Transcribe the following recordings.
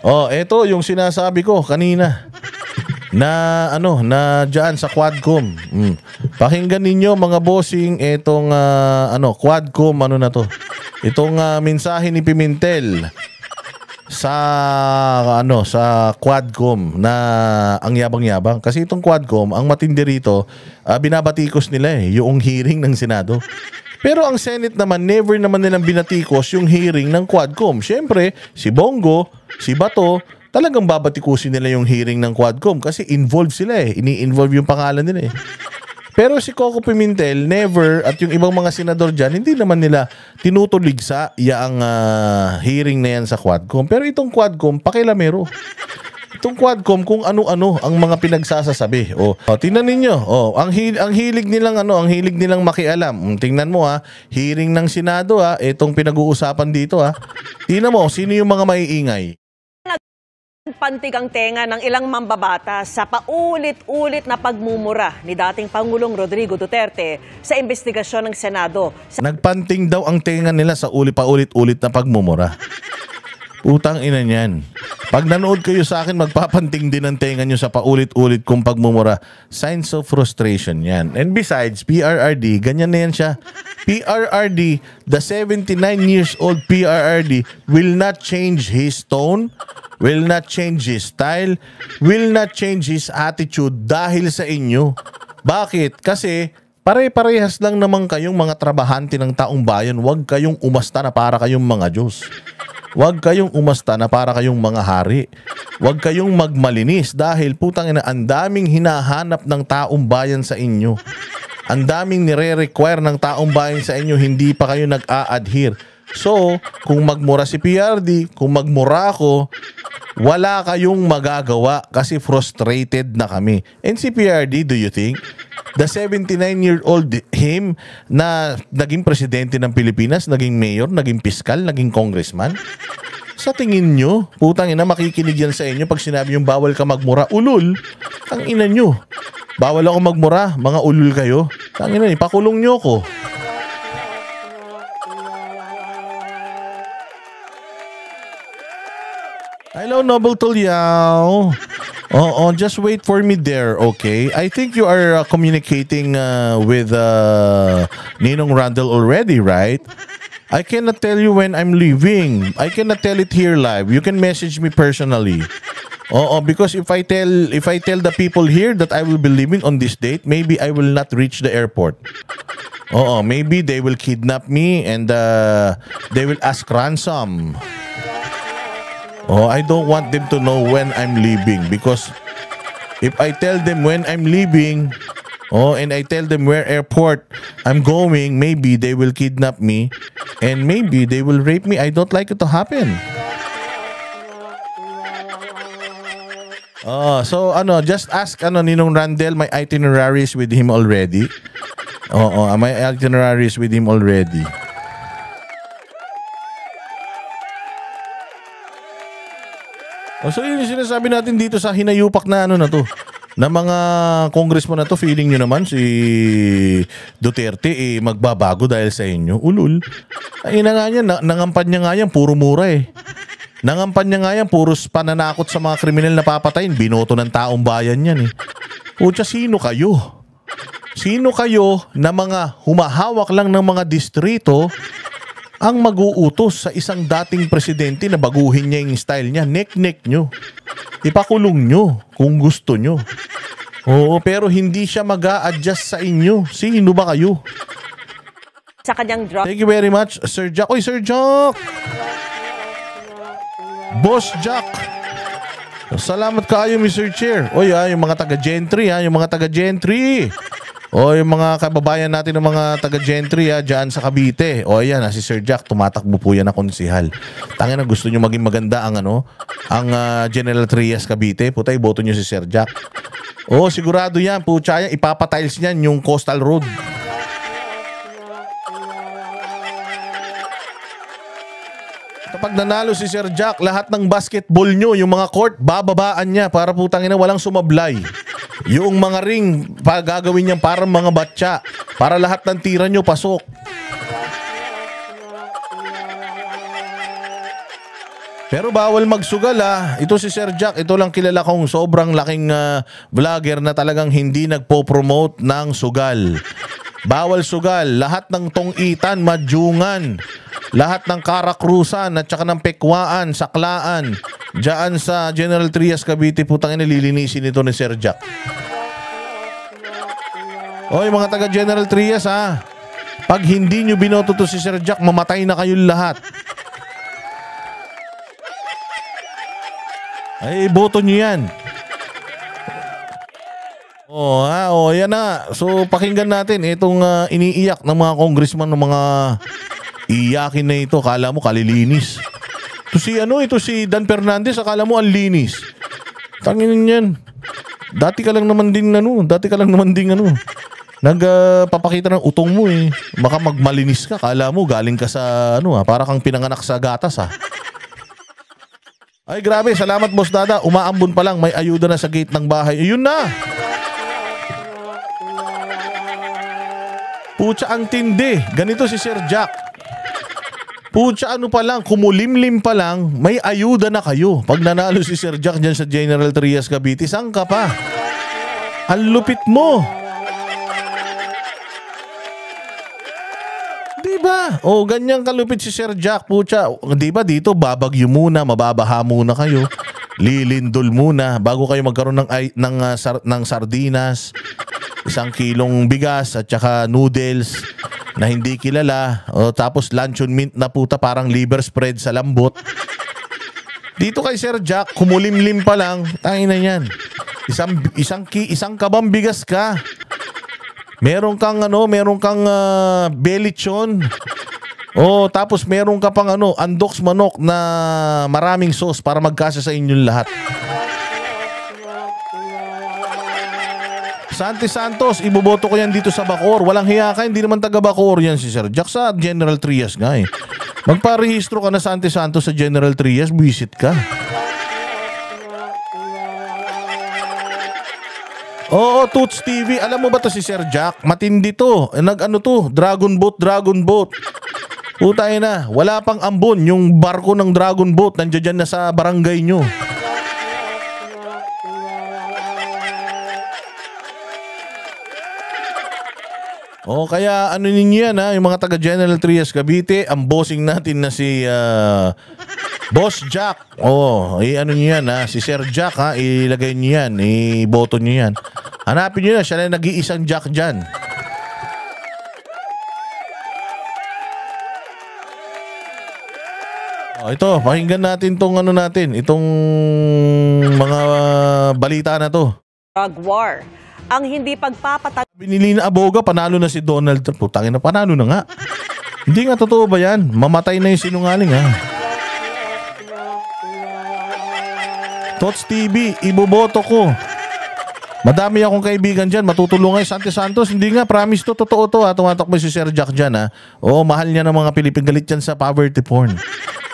Oh, eto yung sinasabi ko kanina na na diyan sa Quadcom. Pakinggan ninyo mga bossing etong Quadcom na to. Itong mensahe ni Pimentel sa sa Quadcom na ang yabang-yabang kasi itong Quadcom ang matindi rito, binabatikos nila yung hearing ng Senado. Pero ang Senate naman, never naman nilang binatikos yung hearing ng Quadcom. Siyempre, si Bongo, si Bato, talagang babatikusin nila yung hearing ng Quadcom kasi involved sila ini-involve yung pangalan nila Pero si Coco Pimentel, never, at yung ibang mga senador dyan, hindi naman nila tinutulig sa ang hearing na yan sa Quadcom. Pero itong Quadcom, pakilamero. Itong Quadcom, kung ano-ano ang mga pinagsasasabi. Tingnan ninyo. Ang hilig nilang ang hilig nilang makialam. Tingnan mo hearing ng Senado itong pinag-uusapan dito Tingnan mo, sino yung mga maiingay? Pantig ang tenga ng ilang mambabatas sa paulit-ulit na pagmumura ni dating Pangulong Rodrigo Duterte sa investigasyon ng Senado. Nagpanting daw ang tenga nila sa paulit-ulit na pagmumura. Utang ina niyan. Pag nanood kayo sa akin, magpapanting din ang tenga nyo sa paulit-ulit kong pagmumura. Signs of frustration yan. And besides, PRRD, ganyan na yan siya. PRRD, the 79 years old PRRD will not change his tone, will not change his style, will not change his attitude dahil sa inyo. Bakit? Kasi pare-parehas lang naman kayong mga trabahante ng taong bayan. Huwag kayong umasta na para kayong mga Diyos. Huwag kayong umasta na para kayong mga hari. Huwag kayong magmalinis dahil putang ina, ang daming hinahanap ng taong bayan sa inyo. Ang daming nire-require ng taong bayan sa inyo, hindi pa kayo nag-a-adhere. So, kung magmura si PRD, kung magmura ako, wala kayong magagawa kasi frustrated na kami. And si PRD, do you think the 79-year-old him na naging presidente ng Pilipinas, naging mayor, naging piskal, naging congressman? Sa tingin nyo, putang ina, makikinig yan sa inyo pag sinabi yung bawal ka magmura, ulul. Ang ina nyo. Bawal ako magmura, mga ulul kayo. Ang ina, ipakulong nyo ko. Hello, Noble Tulyao. Just wait for me there, okay? I think you are communicating with Ninong Randall already, right? I cannot tell you when I'm leaving. I cannot tell it here live. You can message me personally. Because if I tell the people here that I will be leaving on this date, maybe I will not reach the airport. Maybe they will kidnap me and they will ask ransom. I don't want them to know when I'm leaving because if I tell them when I'm leaving, and I tell them where airport I'm going, maybe they will kidnap me and maybe they will rape me. I don't like it to happen. So just ask Ninong Randel, my itineraries with him already. My itineraries with him already. So yun yung sinasabi natin dito sa hinayupak na na to. Na mga congressman na to, feeling nyo naman si Duterte magbabago dahil sa inyo. Ulul. Ay na nga yan, nangampan niya nga yan, puro mura Nangampan niya nga yan, puro pananakot sa mga kriminal na papatayin. Binoto ng taong bayan yan Pucha, sino kayo? Sino kayo na mga humahawak lang ng mga distrito ang mag-uutos sa isang dating presidente na baguhin niya yung style niya? Nek-nek nyo. Ipakulong nyo kung gusto nyo. Pero hindi siya mag-a-adjust sa inyo. Sino ba kayo? Sa kanyang drug. Thank you very much, Sir Jack. Oy, Sir Jack! Boss Jack! Salamat kayo, Mr. Chair. Oy, yung mga taga-gentry, yung mga taga-gentry. Yung mga kababayan natin ng mga taga-gentry dyan sa Cavite. Ayan si Sir Jack, tumatakbo po yan na konsihal. Tangina, gusto nyo maging maganda ang General Trias Cavite. Putay, boto nyo si Sir Jack. Sigurado yan, pucha yan, ipapatiles niyan yung coastal road. Kapag nanalo si Sir Jack, lahat ng basketball nyo, yung mga court, bababaan niya para putang ina walang sumablay. Yung mga ring, gagawin niyang parang mga batya. Para lahat ng tira nyo pasok. Pero bawal magsugal Ito si Sir Jack, ito lang kilala kong sobrang laking vlogger na talagang hindi nagpo-promote ng sugal. Bawal sugal, lahat ng tongitan, madyungan, lahat ng karakrusan at saka ng pekwaan, saklaan, diyan sa General Trias, Cavite, putang ina, lilinisin ito ni Sir Jack. Oy mga taga General Trias pag hindi nyo binoto to si Sir Jack, mamatay na kayong lahat. Ay, boto nyo yan. Yan na. So, pakinggan natin itong iniiyak ng mga congressman ng mga iyakin na ito. Kala mo kalilinis. Ito si Dan Fernandez, akala mo ang linis. Tanginin yan. Dati ka lang naman ding nagpapakita ng utong mo eh. Baka magmalinis ka, kala mo galing ka sa para kang pinanganak sa gatas Ay grabe, salamat Boss Dada. Umaambon pa lang, may ayuda na sa gate ng bahay. Ayun na. Pucha, ang tindi. Ganito si Sir Jack. Pucha, pa lang, kumulimlim pa lang, may ayuda na kayo. Pag nanalo si Sir Jack dyan sa General Trias, Cavite, saan ka pa? Ang lupit mo. Diba? Ganyan kalupit si Sir Jack, pucha. Diba dito, babagyo muna, mababaha muna kayo. Lilindol muna bago kayo magkaroon ng sardinas, 1 kilong bigas at saka noodles na hindi kilala. Tapos luncheon meat na puta, parang liver spread sa lambot. Dito kay Sir Jack, kumulimlim pa lang, tangin na yan. Isang kabang bigas ka. Meron kang belechon. Tapos meron ka pang andoks manok na maraming sauce para magkasya sa inyong lahat. Santi Santos, iboboto ko yan dito sa Bacoor. Walang hiya ka, hindi naman taga Bacoor yan si Sir Jack, sa General Trias nga eh. Magparehistro ka na Santi Santos sa General Trias, visit ka. Oo, Toots TV. Alam mo ba to si Sir Jack? Matindi to. Dragon boat. Putay na. Wala pang ambon. Yung barko ng Dragon boat, nandiyan na sa barangay nyo. Kaya ninyo yan yung mga taga General Trias, Cavite, ang bossing natin na si Boss Jack. Nyo yan si Sir Jack ilagay nyo yan, iboto nyo yan. Hanapin nyo na, siya na nag-iisang Jack dyan. Ito, pakinggan natin itong itong mga balita na to. Drug war. Ang hindi pagpapatag... Binili na aboga, panalo na si Donald Trump. Putangin na, panalo na nga. Hindi nga totoo ba yan? Mamatay na yung sinungaling Tots TV, iboboto ko. Madami akong kaibigan dyan, matutulungan Santi Santos. Hindi nga, promise to, totoo to tumatakbo si Sir Jack dyan mahal niya ng mga Pilipin, galit yan sa poverty porn.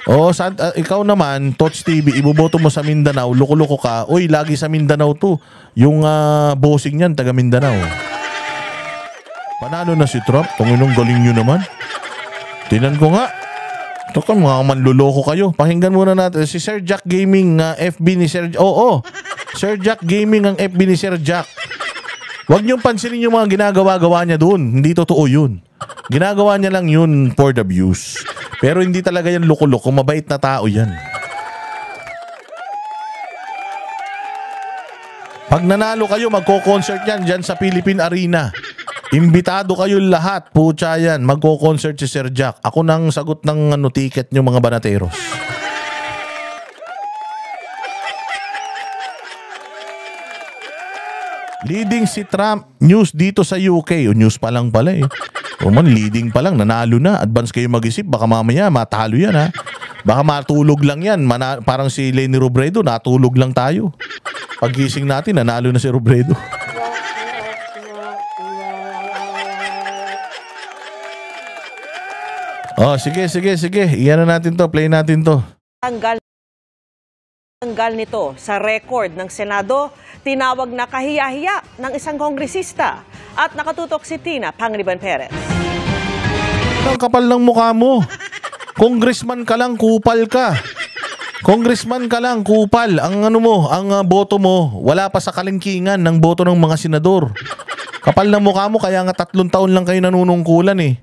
Ikaw naman, Tots TV, iboboto mo sa Mindanao, loko-loko ka. Lagi sa Mindanao to. Yung bossing niyan, taga Mindanao. Panalo na si Trump. Tunginong galing nyo naman. Tinan ko nga. Ito ka, mga manluloko kayo. Pakinggan muna natin. Si Sir Jack Gaming, FB ni Sir Jack. Sir Jack Gaming ang FB ni Sir Jack. Huwag niyong pansinin yung mga ginagawa-gawa niya doon. Hindi totoo yun. Ginagawa niya lang yun for the views. Pero hindi talaga yan loko-loko. Mabait na tao yan. Pag nanalo kayo, magko-concert yan dyan sa Philippine Arena. Imbitado kayo lahat. Pucha yan. Magko-concert si Sir Jack. Ako nang sagot ng ticket nyo mga banateros. Leading si Trump news dito sa UK. News pa lang pala leading pa lang, nanalo na. Advance kayo mag-isip, baka mamaya matalo yan Baka matulog lang yan. Parang si Leni Robredo, natulog lang tayo. Paggising natin, nanalo na si Robredo. Sige. Iyan na natin to, play natin to. Tanggal nito sa record ng Senado, tinawag na kahiya-hiya ng isang kongresista at nakatutok si Tina Pangiliban Perez. Ang kapal ng mukha mo. Congressman ka lang, kupal ka. Congressman ka lang, kupal. Ang ano mo, ang boto mo, wala pa sa kalingkingan ng boto ng mga senador. Kapal na mukha mo, kaya nga 3 taon lang kayo nanunungkulan eh.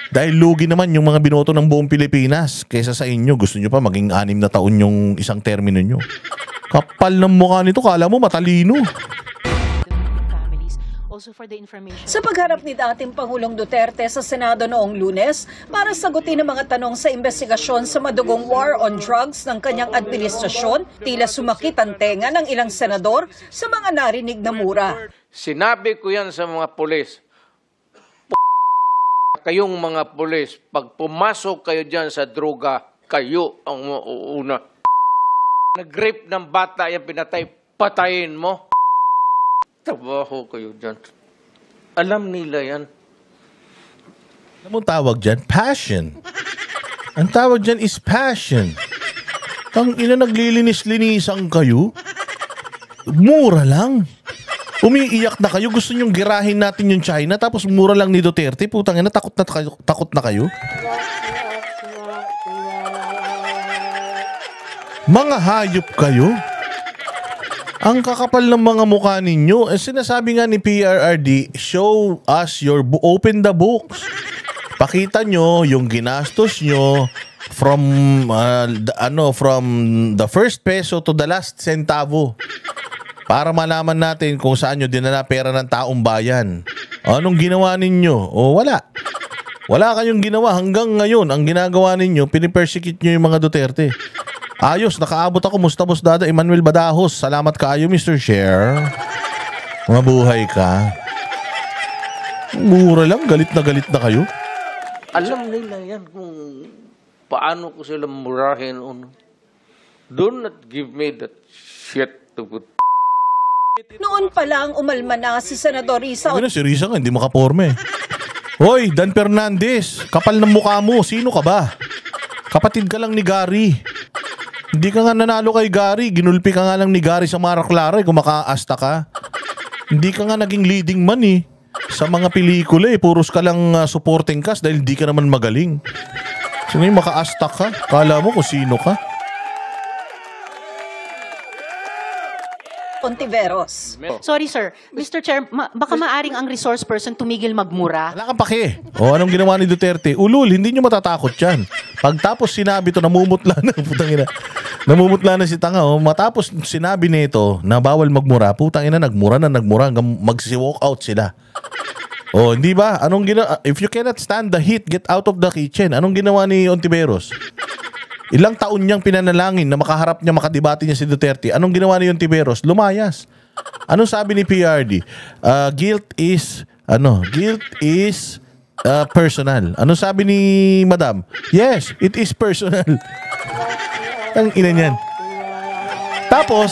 Dahil lugi naman yung mga binoto ng buong Pilipinas. Kaysa sa inyo, gusto nyo pa maging 6 na taon yung isang termino nyo. Kapal ng mukha nito, kala mo matalino. Also for the information. Sa pagharap ni dating Pangulong Duterte sa Senado noong Lunes para sagutin ang mga tanong sa investigasyon sa madugong war on drugs ng kanyang administrasyon, tila sumakit ang tenga ng ilang senador sa mga narinig na mura. Sinabi ko yan sa mga pulis. Kayong mga pulis, pag pumasok kayo dyan sa droga, kayo ang mauuna. Nag-rape ng bata, yan pinatay, patayin mo. Trabaho kayo dyan. Alam nila yan. Ano mong tawag dyan? Passion. Ang tawag dyan is passion. Tang ina, naglilinis-linisan kayo? Mura lang. Umiiyak na kayo. Gusto nyong girahin natin yung China tapos mura lang ni Duterte. Putang ina, takot na kayo. Mga hayop kayo. Ang kakapal ng mga mukha ninyo. Sinasabi nga ni PRRD, show us your open the books. Pakita nyo yung ginastos nyo from from the first peso to the last centavo. Para malaman natin kung saan nyo dinala pera ng taong bayan. Anong ginawa ninyo? O wala. Wala kayong ginawa hanggang ngayon. Ang ginagawa ninyo, pinipersecute nyo yung mga Duterte. Ayos, nakaabot ako. Musta boss dada? Emmanuel Badajos. Salamat kaayo, Mr. Chair. Mabuhay ka. Mura lang, galit na kayo. Alam nila yan kung paano ko sila murahin. Do not give me that shit to put. Noon pa lang umalma na si Senador Risa Sabi na, si Risa nga, hindi makaporme. Hoy, Dan Fernandez, kapal ng mukha mo. Sino ka ba? Kapatid ka lang ni Gary. Hindi ka nga nanalo kay Gary. Ginulpi ka nga lang ni Gary sa Mara Clara kung makaasta ka. Hindi ka nga naging leading man eh. Sa mga pelikula eh. Puros ka lang supporting cast dahil hindi ka naman magaling. Sino yung makaasta ka? Kala mo kung sino ka? Ontiveros. Sorry sir, Mr. Chair, baka maaring ang resource person tumigil magmura. Wala kang pake. O anong ginawa ni Duterte? Ulul, hindi nyo matatakot yan. Pagtapos sinabi to, namumutla na. Putang ina. Namumutla na si tanga. O. Matapos sinabi nito na bawal magmura, putang ina, nagmura hanggang magsi-walk out sila. O, hindi ba? Anong ginawa? If you cannot stand the heat, get out of the kitchen. Anong ginawa ni Ontiveros? Ilang taon niyang pinanalangin na makaharap niya, makadibati niya si Duterte. Anong ginawa ni Ontiveros? Lumayas. Anong sabi ni PRD? Guilt is personal. Anong sabi ni Madam? Yes, it is personal. Ang ina niyan. Tapos,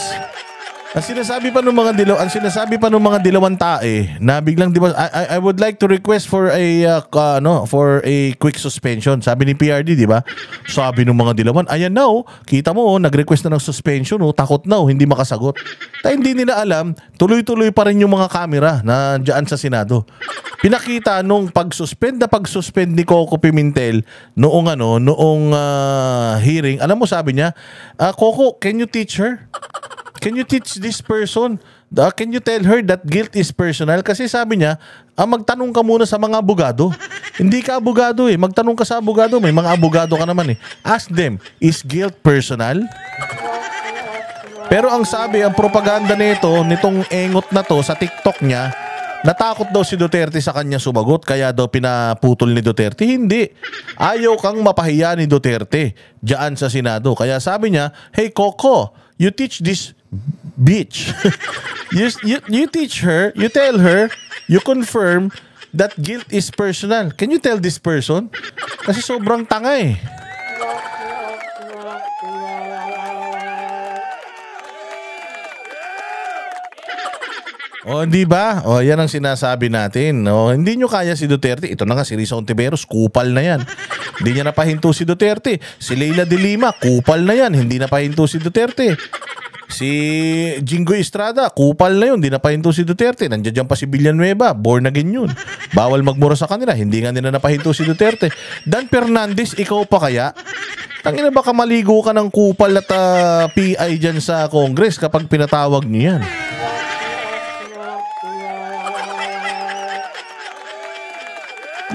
ang sinasabi pa ng mga dilawang tae na biglang I would like to request for a quick suspension. Sabi ni PRD, di ba? Sabi ng mga dilawan, ayan na kita mo nag-request na ng suspension, takot na hindi makasagot. Hindi nila alam, tuloy-tuloy pa rin yung mga kamera na diyan sa Senado. Pinakita nung pag-suspend ni Coco Pimentel noong hearing. Alam mo sabi niya, Coco, can you teach her? Can you teach this person? Can you tell her that guilt is personal? Kasi sabi niya, magtanong ka muna sa mga abogado. Hindi ka abogado eh. Magtanong ka sa abogado. May mga abogado ka naman eh. Ask them, is guilt personal? Pero ang sabi, ang propaganda nitong engot na to sa TikTok niya, natakot daw si Duterte sa kanya sumagot, kaya daw pinaputol ni Duterte. Hindi. Ayaw kang mapahiya ni Duterte diyan sa Senado. Kaya sabi niya, hey Coco, you teach this bitch. you teach her, you tell her, you confirm that guilt is personal. Can you tell this person? Kasi sobrang tanga eh. O, di ba? O, yan ang sinasabi natin. O, hindi nyo kaya si Duterte. Ito na nga, si Risa Ontiveros, kupal na yan. Hindi niya napahinto si Duterte. Si Leila de Lima, kupal na yan. Hindi napahinto si Duterte. Si Jingoy Estrada, kupal na yun. Hindi napahinto si Duterte. Nandiyan pa si Villanueva, born again yun. Bawal magmura sa kanila. Hindi nga nila napahinto si Duterte. Dan Fernandez, ikaw pa kaya? Tangina, baka maligo ka ng kupal at PI dyan sa Congress kapag pinatawag niyo yan.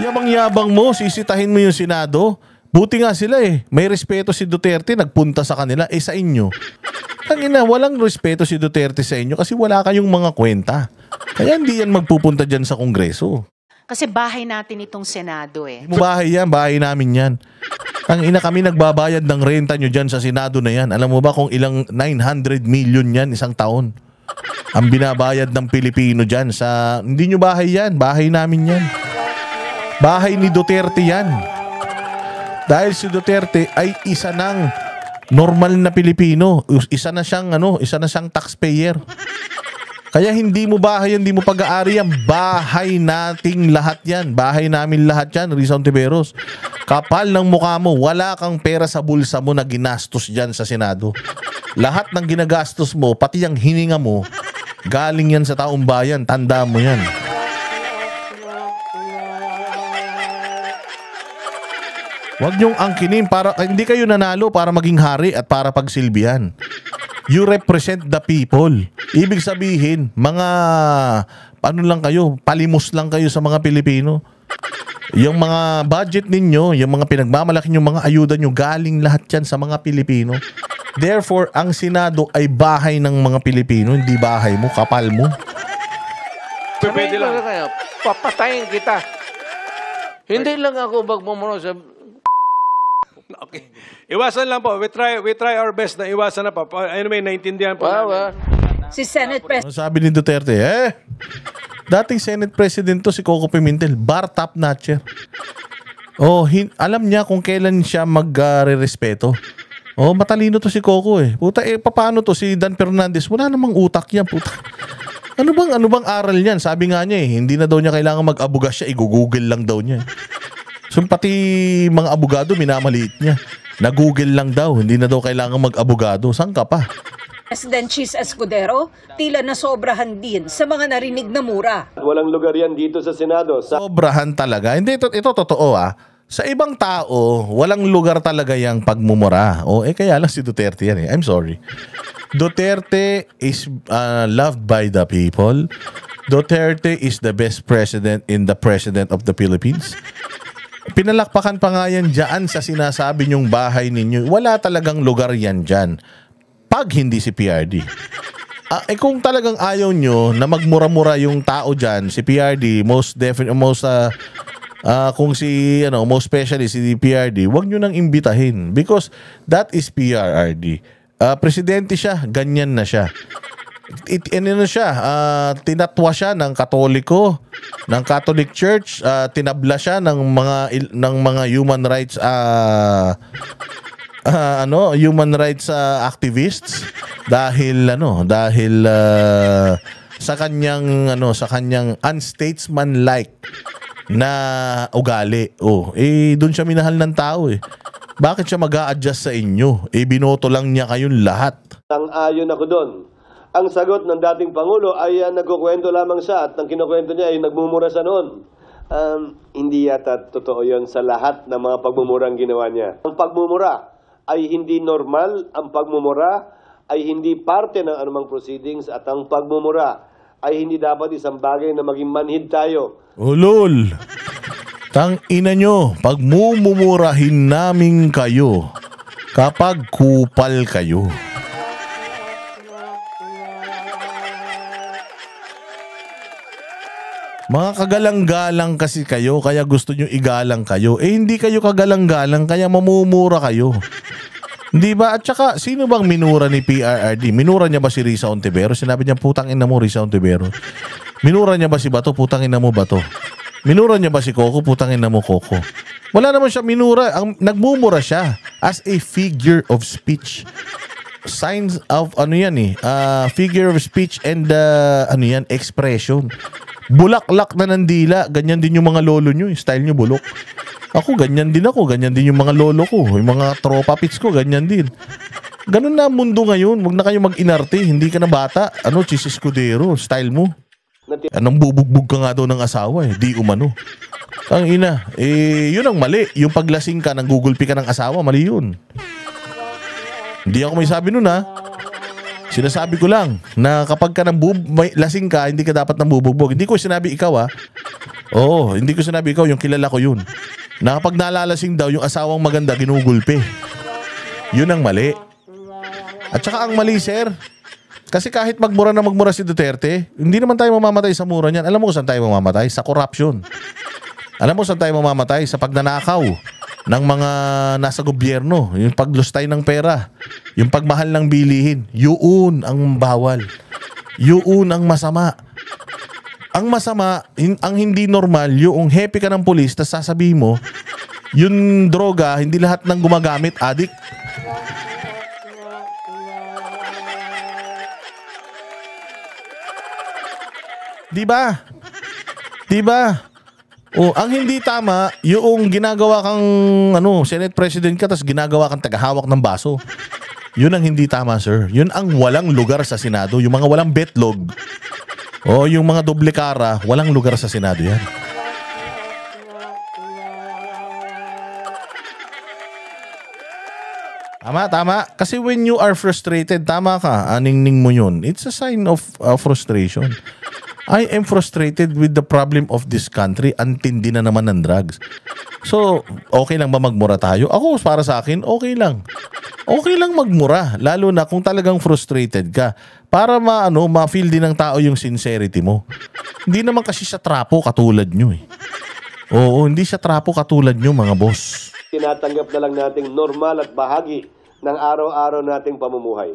Yabang-yabang mo, sisitahin mo yung Senado. Buti nga sila eh. May respeto si Duterte, nagpunta sa kanila. Eh sa inyo, tangina, walang respeto si Duterte sa inyo kasi wala kayong mga kwenta. Kaya hindi yan magpupunta dyan sa Kongreso. Kasi bahay natin itong Senado eh. Bahay yan, bahay namin yan. Ang ina, kami nagbabayad ng renta nyo dyan sa Senado na yan. Alam mo ba kung ilang 900 million yan isang taon? Ang binabayad ng Pilipino dyan sa... Hindi nyo bahay yan, bahay namin yan. Bahay ni Duterte yan. Dahil si Duterte ay isa ng normal na Pilipino. Isa na siyang taxpayer. Kaya hindi mo bahay yan, hindi mo pag-aari yan. Bahay nating lahat yan. Bahay namin lahat yan, Risa Ontiveros. Kapal ng mukha mo, wala kang pera sa bulsa mo na ginastos dyan sa Senado. Lahat ng ginagastos mo, pati yung hininga mo, galing yan sa taong bayan. Tanda mo yan. Huwag niyong angkinin para hindi kayo nanalo para maging hari at para pagsilbihan. You represent the people. Ibig sabihin, mga ano lang kayo, palimos lang kayo sa mga Pilipino. Yung mga budget ninyo, yung mga pinagmamalaki nyo, mga ayuda nyo, galing lahat yan sa mga Pilipino. Therefore, ang Senado ay bahay ng mga Pilipino, hindi bahay mo, kapal mo. Pwede lang kayo, papatayin kita. Hindi lang ako magmumuro sa... Okay. Iwasan lang po. We try our best na iwasan na po. Anyway, naintindihan po namin. Si Senate President Ano sabi ni Duterte? Dating Senate President to si Coco Pimentel, bar top notcher. Oh, alam niya kung kailan siya magre-respeto. Oh, matalino to si Coco eh. Puta, paano to si Dan Fernandez? Wala namang utak yan, puta. Ano bang aral niyan? Sabi nga niya eh, hindi na daw niya kailangan mag-abuga siya, i-google lang daw niya. So pati mga abogado minamaliit niya. Na-google lang daw, hindi na daw kailangan mag-abogado. Saan ka pa? Chis Escudero, tila nasobrahan din sa mga narinig na mura. Walang lugar yan dito sa Senado. Sobrahan talaga. Hindi, ito totoo ah. Sa ibang tao, walang lugar talaga yung pagmumura. Kaya lang si Duterte yan eh. I'm sorry. Duterte is loved by the people. Duterte is the best president in the president of the Philippines. Pinalakpakan pa nga yan dyan sa sinasabi nyong bahay ninyo. Wala talagang lugar yan dyan. Pag hindi si PRD. Kung talagang ayaw nyo na magmura-mura yung tao dyan, si PRD, most especially si PRD, wag nyo nang imbitahin. Because that is PRRD. Presidente siya, ganyan na siya. Tinatwa siya ng Katoliko, ng Catholic Church, tinabla siya ng mga human rights human rights activists dahil sa kanyang unstatesmanlike na ugali. Doon siya minahal ng tao eh. Bakit siya mag-a-adjust sa inyo? Binoto lang niya kayong lahat. Sang-ayon ako doon. Ang sagot ng dating Pangulo ay nagkukwento lamang siya at ang kinukwento niya ay nagmumura siya noon. Hindi yata totoo yon sa lahat ng mga pagmumurang ginawa niya. Ang pagmumura ay hindi normal, ang pagmumura ay hindi parte ng anumang proceedings at ang pagmumura ay hindi dapat isang bagay na maging manhid tayo. Ulol! Tang ina nyo, pagmumurahin namin kayo kapag kupal kayo. Mga kagalang-galang kasi kayo, kaya gusto nyo igalang kayo. Hindi kayo kagalang-galang, kaya mamumura kayo. Di ba? At saka, sino bang minura ni PRRD? Minura niya ba si Risa Ontiveros? Sinabi niya, putang ina mo, Risa Ontiveros. Minura niya ba si Bato? Putang ina mo, Bato. Minura niya ba si Coco? Putang ina mo, Coco. Wala naman siya minura. Nagmumura siya as a figure of speech. Signs of, figure of speech and, expression. Bulaklak na ng dila. Ganyan din yung mga lolo nyo. Yung style nyo bulok. Ako, ganyan din ako. Ganyan din yung mga lolo ko. Yung mga tropa pits ko, ganyan din. Ganun na ang mundo ngayon. Huwag na kayo mag-inarte. Hindi ka na bata. Chis Escudero. Style mo. Anong bubugbog ka nga daw ng asawa eh. Di umano. Ang ina, yun ang mali. Yung paglasing ka, nang gugulpi ka ng asawa, mali yun. Hindi ako may sabi nun, ha. Sinasabi ko lang na kapag ka lasing ka, hindi ka dapat nang bubugbog. Hindi ko sinabi ikaw, ha. Oo, hindi ko sinabi ikaw, yung kilala ko yun. Na kapag nalalasing daw, yung asawang maganda, ginugulpi. Yun ang mali. At saka ang mali, sir, kasi kahit magmura si Duterte, hindi naman tayo mamamatay sa mura niyan. Alam mo kung saan tayo mamamatay? Sa corruption. Alam mo saan tayo mamamatay? Sa pagnanakaw ng mga nasa gobyerno. Yung paglustay ng pera. Yung pagmahal ng bilihin. Yun ang bawal. Yun ang masama. Ang masama, ang hindi normal, yung happy ka ng pulis, tas sasabihin mo, yung droga, hindi lahat ng gumagamit, addict. Diba? Diba? O, ang hindi tama, yung ginagawa kang Senate President ka tapos ginagawa kang tagahawak ng baso. Yun ang hindi tama, sir. Yun ang walang lugar sa Senado. Yung mga walang betlog o yung mga doble kara, walang lugar sa Senado yan. Tama. Kasi when you are frustrated, tama ka, aningning mo yun. It's a sign of frustration. I am frustrated with the problem of this country. Antindi na naman ng drugs. So, okay lang ba magmura tayo? Ako, para sa akin, okay lang. Okay lang magmura. Lalo na kung talagang frustrated ka. Para ma-feel din ng tao yung sincerity mo. Hindi naman kasi siya trapo katulad nyo eh. Oo, hindi siya trapo katulad nyo mga boss. Tinatanggap na lang nating normal at bahagi ng araw-araw nating pamumuhay.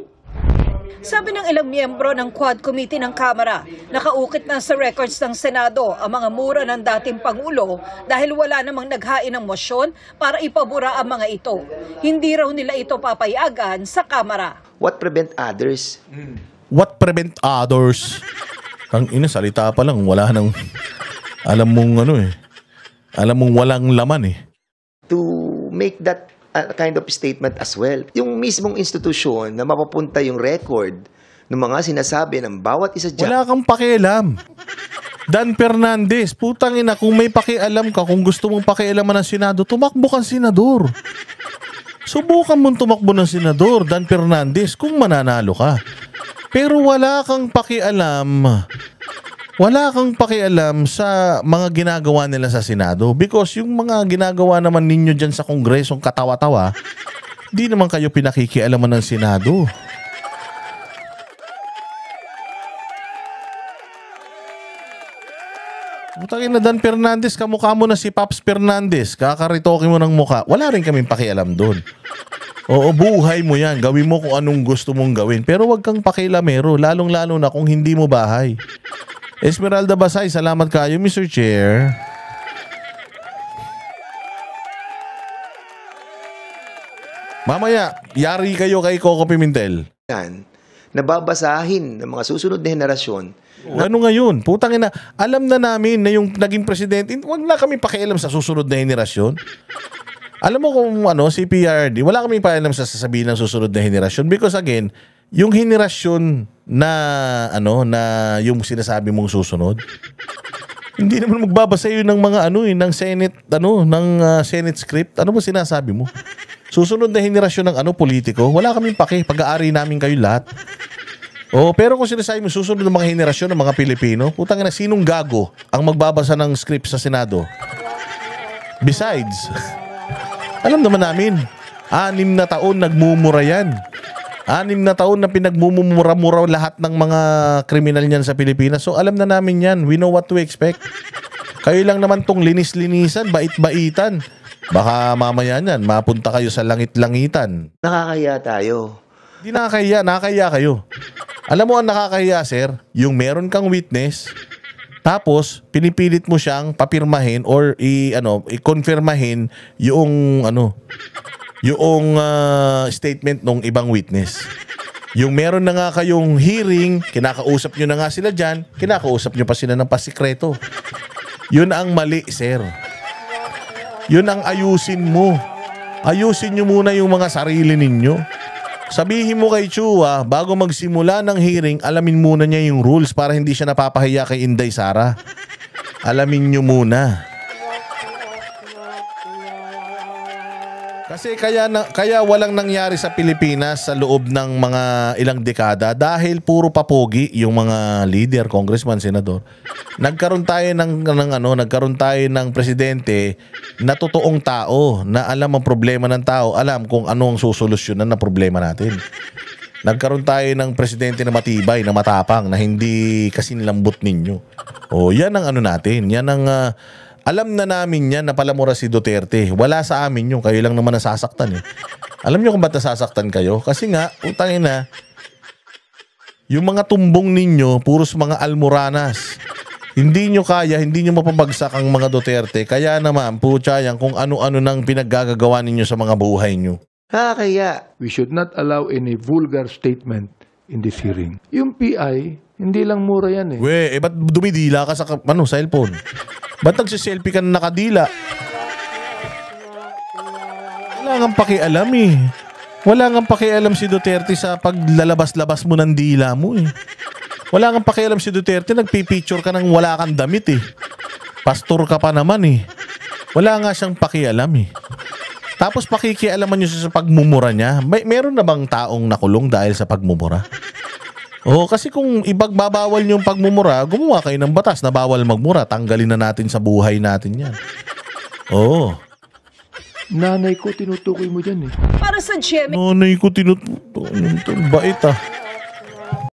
Sabi ng ilang miyembro ng Quad Committee ng Kamara, nakaukit na sa records ng Senado ang mga mura ng dating Pangulo dahil wala namang naghain ng motion para ipabura ang mga ito. Hindi raw nila ito papayagan sa Kamara. What prevent others? What prevent others? Ang ina, salita pa lang, wala nang, alam mong walang laman eh. To make that kind of statement as well. Yung mismong institusyon na mapapunta yung record ng mga sinasabi ng bawat isa dyan. Wala kang pakialam. Dan Fernandez, putang ina, kung may pakialam ka, kung gusto mong pakialaman ng Senado, tumakbo kang senador. Subukan mong tumakbo ng senador, Dan Fernandez, kung mananalo ka. Pero wala kang pakialam. Wala kang pakialam sa mga ginagawa nila sa Senado because yung mga ginagawa naman ninyo dyan sa Kongresong katawa-tawa, di naman kayo pinakikialaman ng Senado. Putangin na Dan Fernandez, kamukha mo na si Paps Fernandez, kakaritoke mo ng mukha. Wala rin kaming pakialam doon. Oo, buhay mo yan. Gawin mo kung anong gusto mong gawin. Pero wag kang pakialamero, lalong-lalo na kung hindi mo bahay. Esmeralda Basay, salamat kayo, Mr. Chair. Mamaya, yari kayo kay Coco Pimentel. Nababasahin ng mga susunod na henerasyon. Ano ngayon? Putang ina, alam na namin na yung naging presidente, wag na kami pakialam sa susunod na henerasyon. Alam mo kung si PRD, wala kami pakialam sa sasabihin ng susunod na henerasyon because again, yung henerasyon na na yung sinasabi mong susunod, hindi naman magbabasa yun ng mga ng Senate Senate script. Ano ba sinasabi mo? Susunod na henerasyon ng politiko, wala kaming pake, pag-aari namin kayo lahat. Pero kung sinasabi mo susunod ng mga henerasyon ng mga Pilipino, putang ina, sinong gago ang magbabasa ng script sa Senado? Besides, alam naman namin, 6 na taon nagmumura yan. 6 na taon na pinagmumura-mura lahat ng mga kriminal niyan sa Pilipinas. So alam na namin yan. We know what to expect. Kayo lang naman tong linis-linisan, bait-baitan. Baka mamaya niyan, mapunta kayo sa langit-langitan. Nakakaya tayo. Hindi nakakaya kayo. Alam mo ang nakakaya, sir? Yung meron kang witness, tapos pinipilit mo siyang papirmahin or i-confirmahin yung statement ng ibang witness. Yung meron na nga kayong hearing, kinakausap nyo na nga sila dyan, kinakausap nyo pa sila ng pasikreto. Yun ang mali, sir. Yun ang ayusin mo. Ayusin nyo muna yung mga sarili ninyo. Sabihin mo kay Chua, bago magsimula ng hearing, alamin muna niya yung rules para hindi siya napapahiya kay Inday Sara. Alamin nyo muna. Kasi kaya walang nangyari sa Pilipinas sa loob ng mga ilang dekada dahil puro papogi yung mga leader, congressman, senador. Nagkaroon tayo ng presidente na totoong tao, na alam ang problema ng tao, alam kung ano ang susolusyonan na problema natin. Nagkaroon tayo ng presidente na matibay, na matapang, na hindi kasinlambot ninyo. O yan ang ano natin, yan ang alam na namin yan na palamura si Duterte. Wala sa amin yung kayo lang naman nasasaktan eh. Alam nyo kung ba't nasasaktan kayo? Kasi nga, utangin na, yung mga tumbong ninyo, puros mga almoranas. Hindi nyo kaya, hindi nyo mapabagsak ang mga Duterte. Kaya naman, putya yan, kung ano-ano nang pinaggagawa ninyo sa mga buhay nyo. Kaya. We should not allow any vulgar statement in this hearing. Yung PI, hindi lang mura yan eh. Ba't dumidila ka sa cellphone? Ba't nagsiselfie ka na nakadila? Wala nga pakialam eh. Wala nga pakialam si Duterte sa paglalabas-labas mo ng dila mo eh. Wala nga pakialam si Duterte, nagpipicture ka ng wala kang damit eh. Pastor ka pa naman eh. Wala nga siyang pakialam eh. Tapos pakikialaman niyo sa pagmumura niya. Meron na bang taong nakulong dahil sa pagmumura? Kasi kung ibagbabawal niyo yung pagmumura, gumawa kayo ng batas na bawal magmura. Tanggalin na natin sa buhay natin yan. Nanay ko, tinutukoy mo dyan eh. Para sa GMA Nanay ko tinutukoy. Bait ah.